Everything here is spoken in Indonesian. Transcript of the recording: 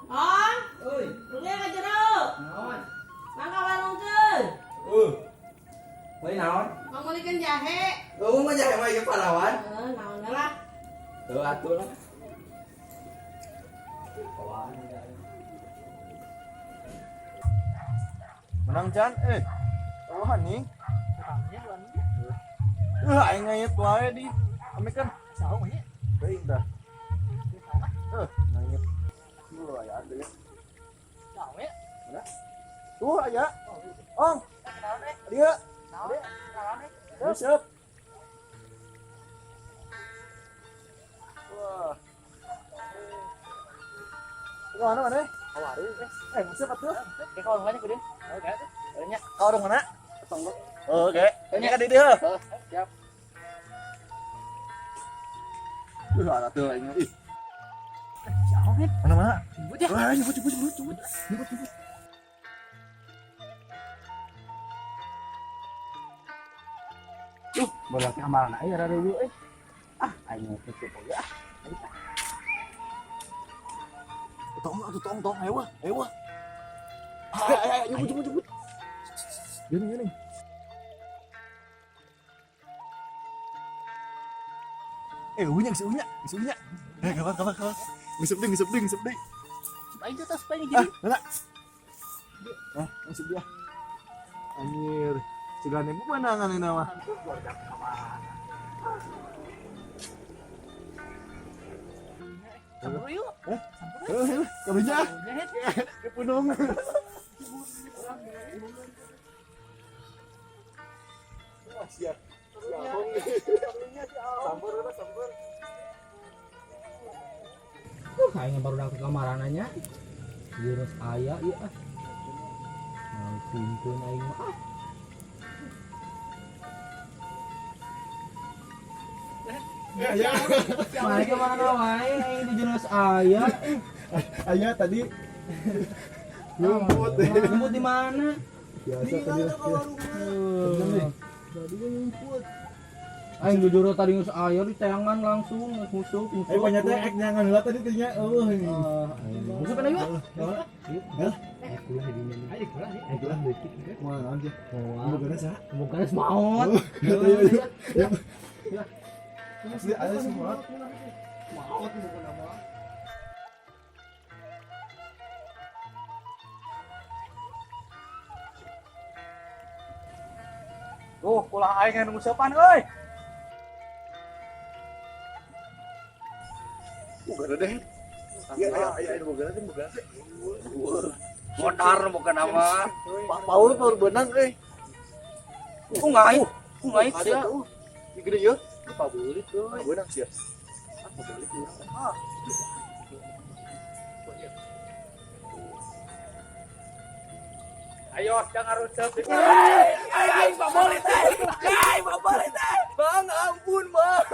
Ong, Euy, rugi ka jeruk. naon? Mangga warungkeun. Beli naon? Mangulikeun jahe. Mah jahe mah ieu pahlawan. Naon lah. Tuh atuh lah. Pahlawan. Menang Chan, tahan nih. Aing ngayet wae di. Ame kan saho nya. Teuing dah. Ngayet. Aya atuh ya. Saho ya? Mana? Tuh aya. Ong. Dia. Siap. Wah. Mana mana? Kawaru Siap atuh. Ke kawan banyak gede. Oke. Nya. Kau orang mana? Oke. Ini kan di dia. Siap. Ada tuh ini. Ih, Saho kan? mana? Jemput ya. Wah, nyebut. Bola ke amalan aja rada dulu aing tutup ya. Tong, ayo wah. Ayo, nyebut. Gini. Unya. Kawan. Ngisep deh. Aing tuh tas paling gini. Mana? Ngisep dia. Anjir. Segane pemandangan ini mah. Sampur yuk. Kabarnya? Ke punung. Siap. Sampur. Aing baru datang ke kamarananya. Jurus aya ieu ah. Pintuun aing mah. Ya. Mana ke mana wae aing di jurus aya. Aya tadi. Ngumput. Ngumput di mana? Biasa tadi lah. Tadi ngumput. Aing di jurus tadi geus aya di tayangan langsung musuh. Banyak teh ek nyangan heula tadi teh nya. Musuh kana yuk. Mana aja. Bukan sa. Bukan maut. Asli ada semua. Maut bukan nama. Tuh, pulang aing anu ngusepan euy. Bukan deh. Iya, bukan. Modar bukan nama. Pak Paul baru benang euy. Kungai sia. Di gede yeuh. Lupa beulit tuh. Benang sia. Ayo, jangan rusep. Bang, ampun, Bang.